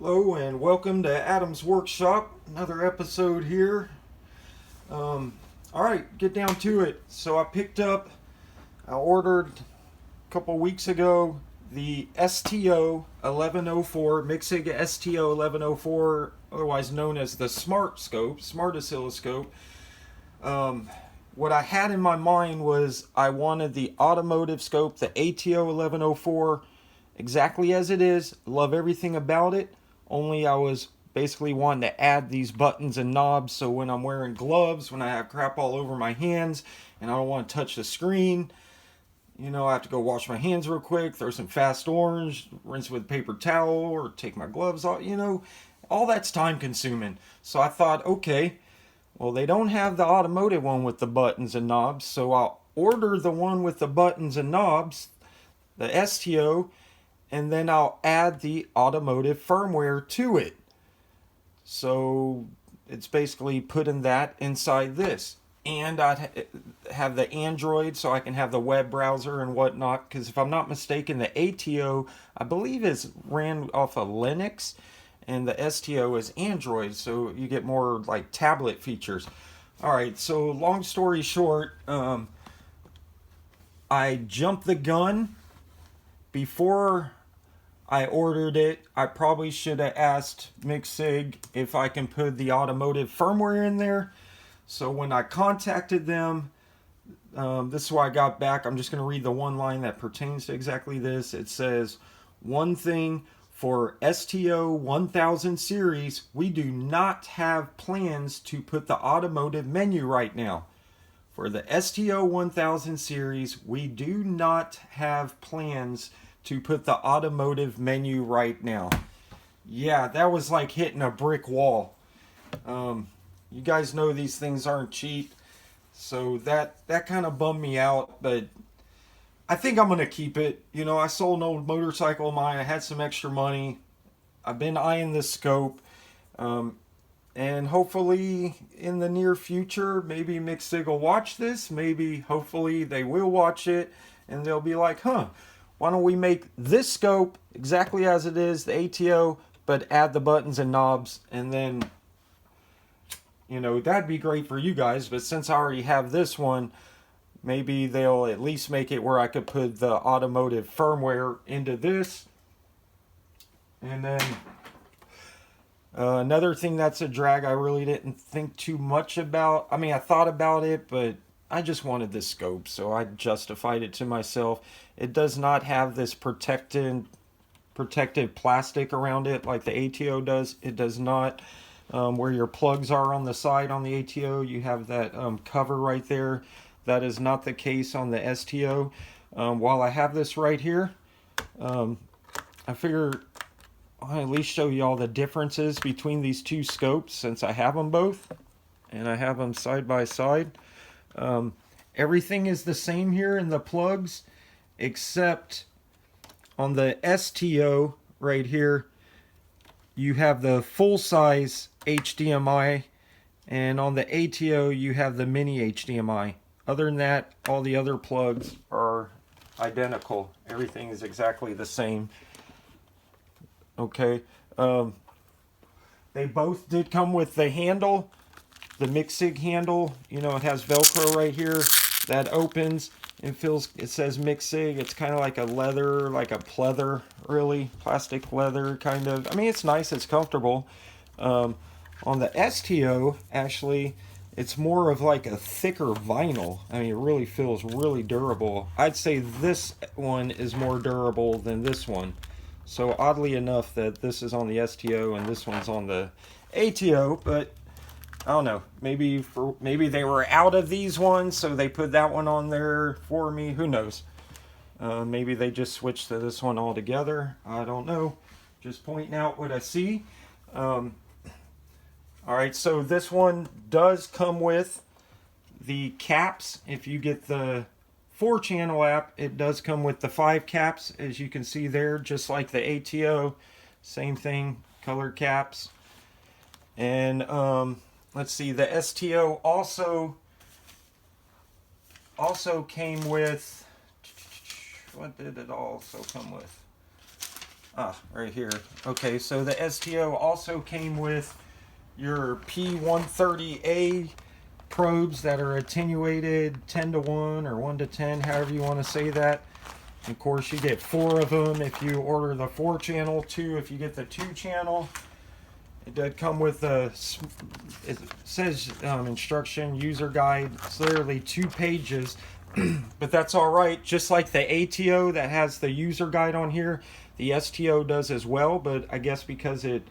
Hello and welcome to Adam's Workshop. Another episode here. Alright, get down to it. So I ordered a couple weeks ago the STO1104, Micsig STO1104, otherwise known as the Smart Scope, Smart Oscilloscope. What I had in my mind was I wanted the automotive scope, the ATO1104, exactly as it is. Love everything about it. Only I was basically wanting to add these buttons and knobs so when I'm wearing gloves, when I have crap all over my hands and I don't want to touch the screen, I have to go wash my hands real quick, throw some fast orange, rinse with a paper towel, or take my gloves off, all that's time consuming. So I thought, okay, well, they don't have the automotive one with the buttons and knobs, so I'll order the one with the buttons and knobs, the STO, and then I'll add the automotive firmware to it. So it's basically putting that inside this. And I'd have the Android so I can have the web browser and whatnot, because if I'm not mistaken, the ATO, I believe, is ran off of Linux, and the STO is Android, so you get more like tablet features. Alright, so long story short, I jumped the gun. Before I ordered it, I probably should have asked Micsig if I can put the automotive firmware in there. So when I contacted them, this is why I got back. I'm just going to read the one line that pertains to exactly this. It says, one thing for STO1000 series, we do not have plans to put the automotive menu right now. For the STO1000 series, we do not have plans to put the automotive menu right now. Yeah, that was like hitting a brick wall. You guys know these things aren't cheap, so that kind of bummed me out, but I think I'm going to keep it. I sold an old motorcycle of mine. I had some extra money. I've been eyeing this scope. And hopefully in the near future, maybe Micsig will watch this. Maybe, hopefully, they will watch it. And they'll be like, why don't we make this scope exactly as it is, the ATO, but add the buttons and knobs. And then, that'd be great for you guys. But since I already have this one, maybe they'll at least make it where I could put the automotive firmware into this. And then another thing that's a drag I really didn't think too much about. I mean, I thought about it, but I just wanted this scope, so I justified it to myself. It does not have this protective plastic around it like the ATO does. It does not. Where your plugs are on the side on the ATO, you have that cover right there. That is not the case on the STO. While I have this right here, I figure I'll at least show you all the differences between these two scopes since I have them both and I have them side by side. Everything is the same here in the plugs, except on the STO right here you have the full size HDMI, and on the ATO you have the mini HDMI. Other than that, all the other plugs are identical. Everything is exactly the same. Okay, they both did come with the handle, the Micsig handle. It has Velcro right here that opens. It says Micsig. It's kind of like a leather, like a pleather, really, plastic leather kind of. I mean, it's nice, it's comfortable. On the STO, actually, it's more of like a thicker vinyl. I mean, it really feels really durable. I'd say this one is more durable than this one. So oddly enough that this is on the STO and this one's on the ATO, but I don't know. Maybe they were out of these ones, so they put that one on there for me. Who knows? Maybe they just switched to this one altogether. I don't know. Just pointing out what I see. Alright, so this one does come with the caps. If you get the 4-channel app, it does come with the 5 caps, as you can see there, just like the ATO. Same thing, colored caps. And let's see, the STO also came with, what did it also come with? Right here. Okay, so the STO also came with your P130A probes that are attenuated 10 to 1 or 1 to 10, however you want to say that. Of course, you get 4 of them if you order the 4-channel, 2 if you get the 2-channel. It did come with a, it says instruction, user guide. It's literally 2 pages, but that's all right. Just like the ATO that has the user guide on here, the STO does as well, but I guess because it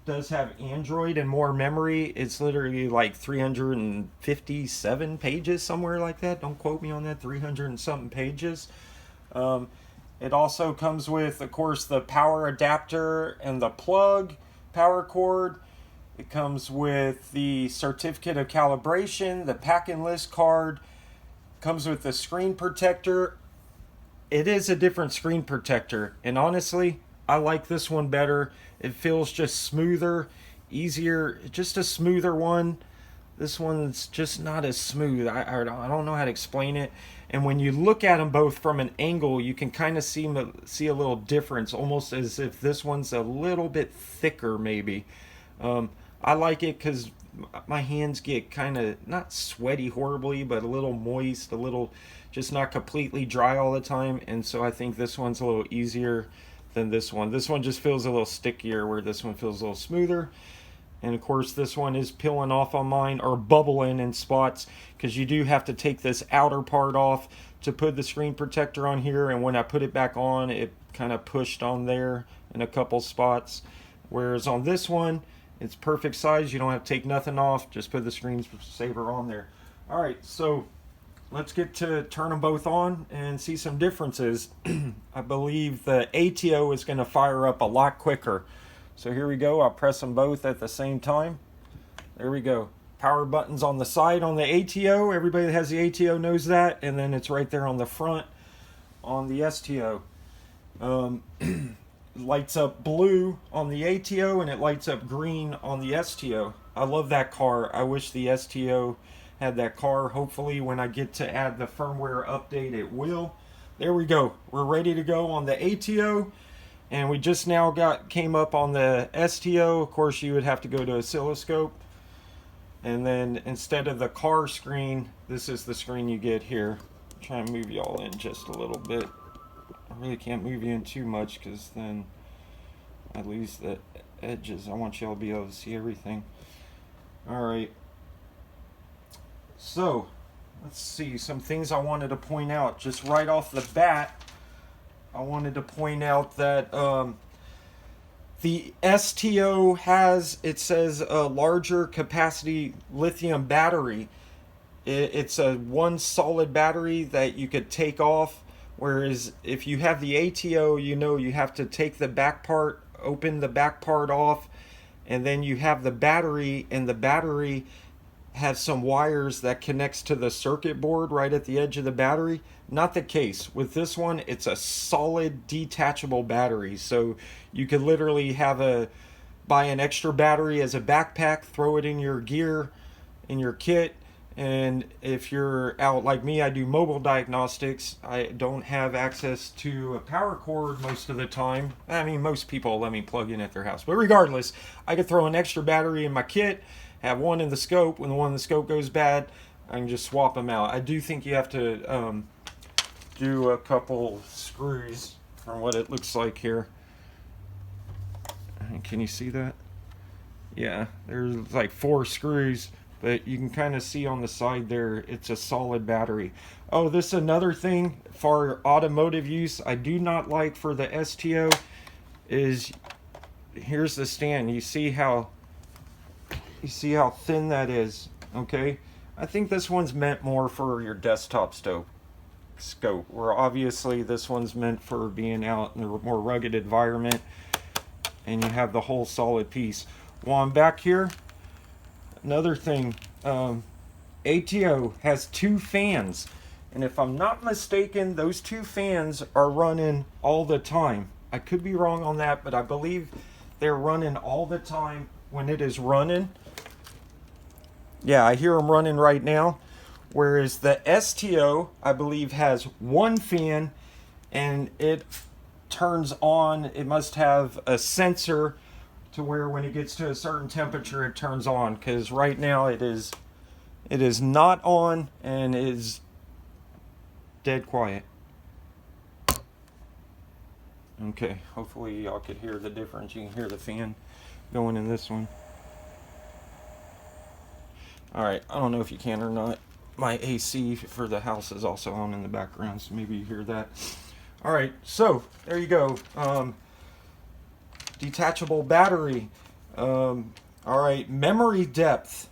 does have Android and more memory, it's literally like 357 pages, somewhere like that. Don't quote me on that, 300 and something pages. It also comes with, of course, the power adapter and the plug power cord. It comes with the certificate of calibration, the pack and list card. Comes with the screen protector. It is a different screen protector, and honestly, I like this one better. It feels just smoother, easier, just a smoother one. This one's just not as smooth. I don't know how to explain it. And when you look at them both from an angle, you can kind of see a little difference, almost as if this one's a little bit thicker maybe. I like it because my hands get kind of, not sweaty horribly, but a little moist, a little just not completely dry all the time. And so I think this one's a little easier than this one. This one just feels a little stickier, where this one feels a little smoother. And of course, this one is peeling off on mine, or bubbling in spots, because you do have to take this outer part off to put the screen protector on here. And when I put it back on, it kind of pushed on there in a couple spots. Whereas on this one, it's perfect size. You don't have to take nothing off. Just put the screen saver on there. All right, so let's get to turn them both on and see some differences. I believe the ATO is going to fire up a lot quicker. So here we go. I'll press them both at the same time. There we go. Power buttons on the side on the ATO. Everybody that has the ATO knows that. And then it's right there on the front on the STO. Lights up blue on the ATO and it lights up green on the STO. I love that car. I wish the STO had that car. Hopefully when I get to add the firmware update, it will. There we go. We're ready to go on the ATO. And we just now came up on the STO. Of course, you would have to go to Oscilloscope. And then instead of the car screen, this is the screen you get here. Try and move y'all in just a little bit. I really can't move you in too much because then I lose the edges. I want y'all to be able to see everything. Alright. So, let's see. Some things I wanted to point out just right off the bat. I wanted to point out that the STO has, it says, a larger capacity lithium battery. It's a one solid battery that you could take off, whereas if you have the ATO, you know you have to take the back part, open the back part off, and then you have the battery, and the battery has some wires that connects to the circuit board right at the edge of the battery. Not the case. With this one, it's a solid detachable battery. So you could literally buy an extra battery as a backpack, throw it in your gear, in your kit. And if you're out like me, I do mobile diagnostics. I don't have access to a power cord most of the time. I mean, most people let me plug in at their house. But regardless, I could throw an extra battery in my kit, have one in the scope. When the one in the scope goes bad, I can just swap them out. I do think you have to do a couple screws from what it looks like here. Can you see that? Yeah, there's like 4 screws, but you can kind of see on the side there it's a solid battery. Oh, this is another thing for automotive use I do not like for the STO is, here's the stand. You see how thin that is, okay? I think this one's meant more for your desktop scope, where obviously this one's meant for being out in a more rugged environment, and you have the whole solid piece. While I'm back here, another thing, ATO has 2 fans, and if I'm not mistaken, those 2 fans are running all the time. I could be wrong on that, but I believe they're running all the time when it is running. Yeah, I hear them running right now. Whereas the STO, I believe, has 1 fan, and it turns on. It must have a sensor to where when it gets to a certain temperature it turns on, because right now it is not on and is dead quiet. Okay, hopefully y'all could hear the difference. You can hear the fan going in this one. Alright, I don't know if you can or not. My AC for the house is also on in the background, so maybe you hear that. Alright, so there you go. Detachable battery. Alright, memory depth.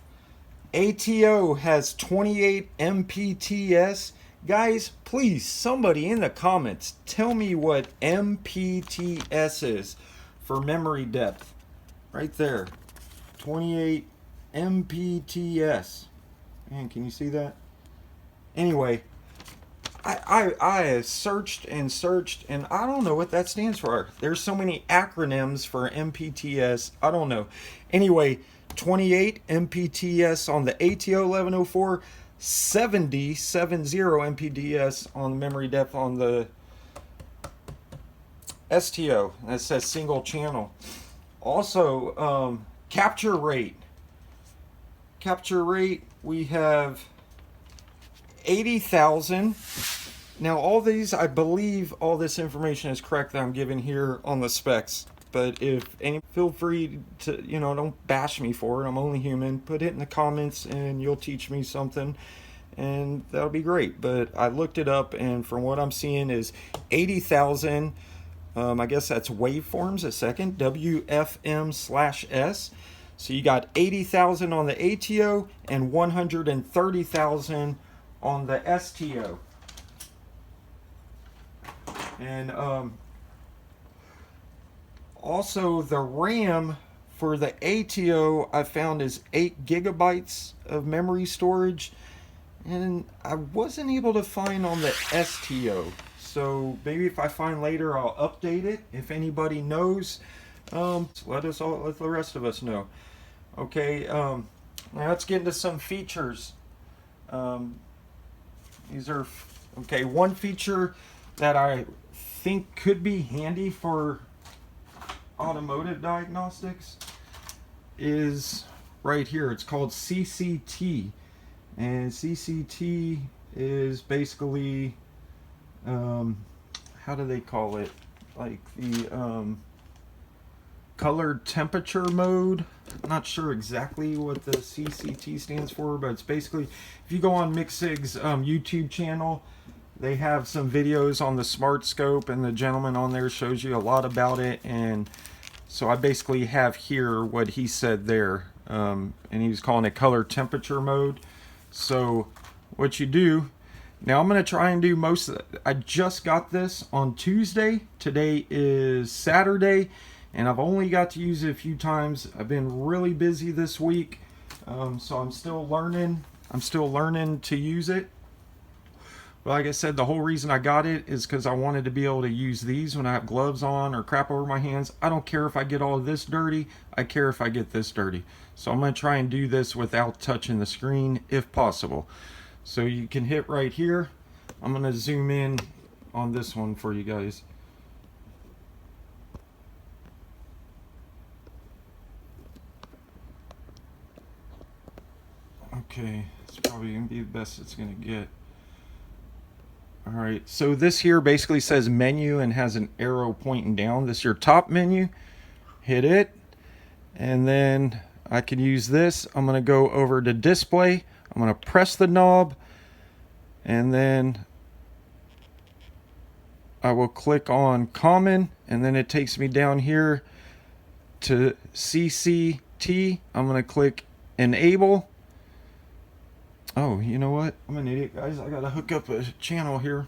ATO has 28 MPTS. Guys, please, somebody in the comments, tell me what MPTS is for memory depth. Right there. 28 MPTS. Man, can you see that? Anyway, I searched and searched, and I don't know what that stands for. There's so many acronyms for MPTS. I don't know. Anyway, 28 MPTS on the ATO1104, 70 MPTS on the memory depth on the STO. That says single channel. Also, capture rate. Capture rate, we have 80,000. Now all these, I believe all this information is correct that I'm giving here on the specs. But if any, feel free to, you know, don't bash me for it. I'm only human. Put it in the comments and you'll teach me something, and that'll be great. But I looked it up, and from what I'm seeing is 80,000. I guess that's waveforms a second, WFM/S. So you got 80,000 on the ATO and 130,000 on the STO. And also the RAM for the ATO I found is 8 gigabytes of memory storage, and I wasn't able to find on the STO. So maybe if I find later, I'll update it. If anybody knows, let the rest of us know. Okay, now let's get into some features. These are, okay, one feature that I think could be handy for automotive diagnostics is right here. It's called CCT, and CCT is basically, how do they call it? Like the color temperature mode. I'm not sure exactly what the CCT stands for, but it's basically, if you go on Micsig's YouTube channel, they have some videos on the Smart Scope, and the gentleman on there shows you a lot about it. And so I basically have here what he said there, and he was calling it color temperature mode. So what you do, now I'm going to try and do most of it. I just got this on Tuesday. Today is Saturday, and I've only got to use it a few times. I've been really busy this week, so I'm still learning. I'm still learning to use it. But like I said, the whole reason I got it is because I wanted to be able to use these when I have gloves on or crap over my hands. I don't care if I get all of this dirty. I care if I get this dirty. So I'm going to try and do this without touching the screen if possible. So you can hit right here. I'm going to zoom in on this one for you guys. Okay, it's probably going to be the best it's going to get. Alright, so this here basically says menu and has an arrow pointing down. This is your top menu. Hit it. And then I can use this. I'm going to go over to display. I'm going to press the knob. And then I will click on common. And then it takes me down here to CCT. I'm going to click enable. Oh, you know what? I'm an idiot, guys. I gotta hook up a channel here.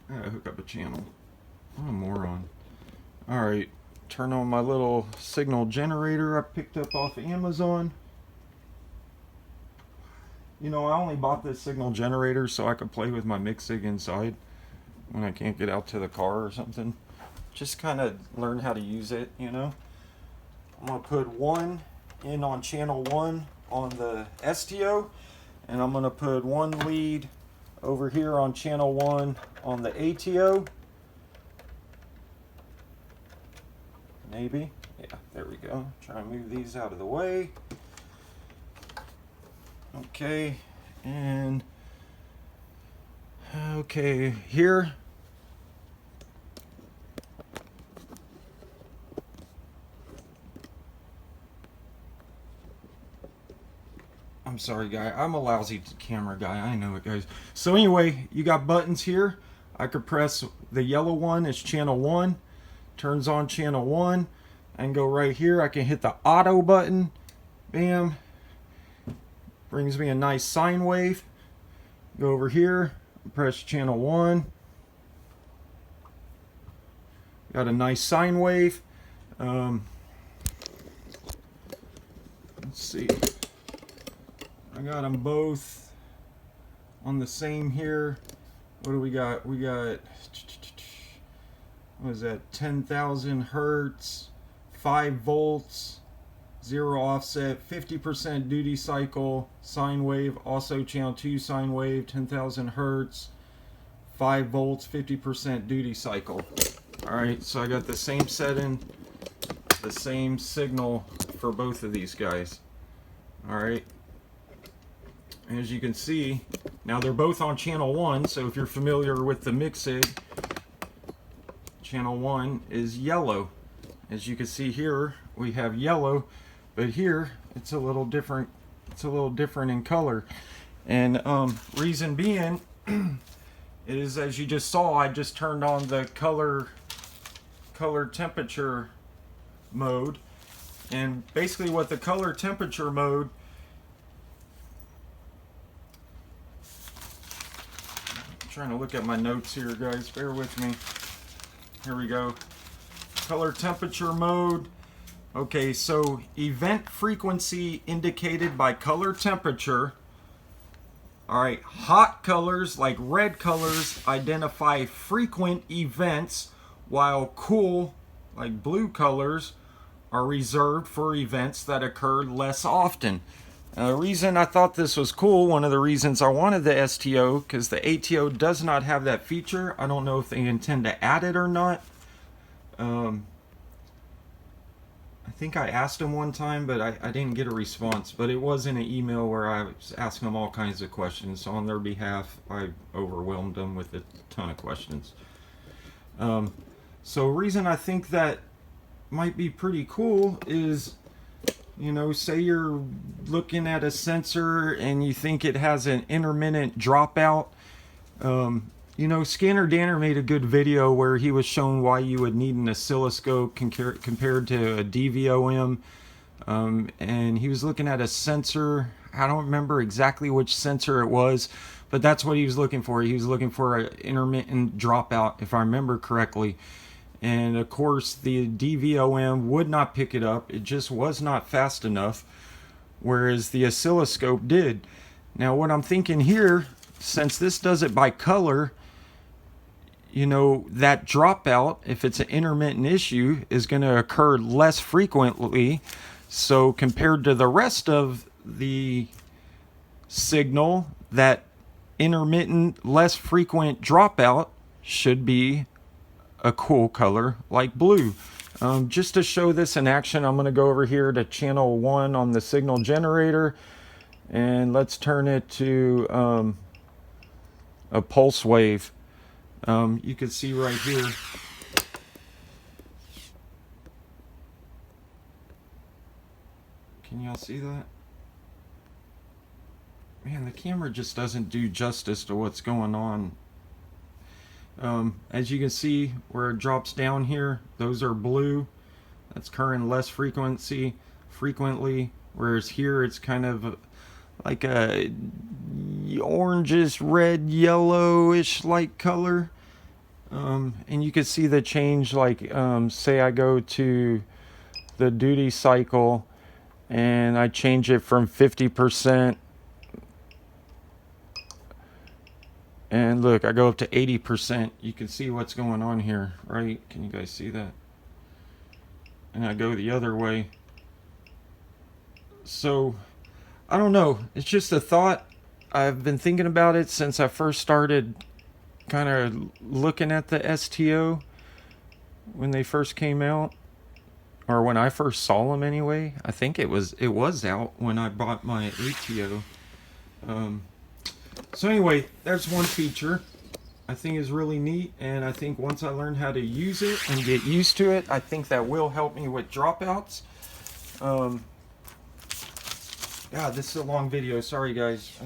I gotta hook up a channel. I'm a moron. Alright, turn on my little signal generator I picked up off of Amazon. You know, I only bought this signal generator so I could play with my Micsig inside when I can't get out to the car or something. Just kind of learn how to use it, you know. I'm gonna put one in on channel 1 on the STO, and I'm going to put one lead over here on channel 1 on the ATO. Maybe. Yeah, there we go. Try and move these out of the way. Okay, and okay, here. I'm sorry, guy. I'm a lousy camera guy. I know it, guys. So anyway, you got buttons here. I could press the yellow one is channel 1. Turns on channel 1. And go right here. I can hit the auto button. Bam. Brings me a nice sine wave. Go over here. Press channel 1. Got a nice sine wave. Let's see. I got them both on the same here. What do we got? We got, what is that, 10,000 hertz, 5 volts, 0 offset, 50% duty cycle, sine wave, also channel 2 sine wave, 10,000 hertz, 5 volts, 50% duty cycle. Alright, so I got the same setting, the same signal for both of these guys. Alright. As you can see, now they're both on channel 1, so if you're familiar with the Micsig, channel 1 is yellow. As you can see here, we have yellow, but here it's a little different. It's a little different in color, and reason being is, as you just saw, I just turned on the color temperature mode, and basically what the color temperature mode, trying to look at my notes here, guys, bear with me. Here we go. Color temperature mode. Okay, so event frequency indicated by color temperature. Alright, hot colors like red colors identify frequent events, while cool like blue colors are reserved for events that occur less often. The reason I thought this was cool, one of the reasons I wanted the STO, because the ATO does not have that feature. I don't know if they intend to add it or not. I think I asked them one time, but I didn't get a response. But it was in an email where I was asking them all kinds of questions. So on their behalf, I overwhelmed them with a ton of questions. So reason I think that might be pretty cool is, you know, say you're looking at a sensor and you think it has an intermittent dropout. You know, Scanner Danner made a good video where he was showing why you would need an oscilloscope compared to a DVOM. And he was looking at a sensor. I don't remember exactly which sensor it was, but that's what he was looking for. He was looking for an intermittent dropout, if I remember correctly. And of course the DVOM would not pick it up. It just was not fast enough, whereas the oscilloscope did. Now what I'm thinking here, since this does it by color, you know, that dropout, if it's an intermittent issue, is going to occur less frequently. So compared to the rest of the signal, that intermittent, less frequent dropout should be a cool color like blue. Just to show this in action, I'm going to go over here to channel 1 on the signal generator, and let's turn it to a pulse wave. You can see right here. Can y'all see that? Man, the camera just doesn't do justice to what's going on. As you can see where it drops down here, those are blue. That's current less frequently, whereas here it's kind of like a orangish, red, yellowish like color. And you can see the change, like say I go to the duty cycle and I change it from 50%, and look, I go up to 80%. You can see what's going on here, right? Can you guys see that? And I go the other way. So I don't know, it's just a thought. I've been thinking about it since I first started kind of looking at the STO when they first came out, or when I first saw them anyway. I think it was out when I bought my ATO. So anyway, there's one feature I think is really neat, and I think once I learn how to use it and get used to it, I think that will help me with dropouts. God, this is a long video. Sorry, guys.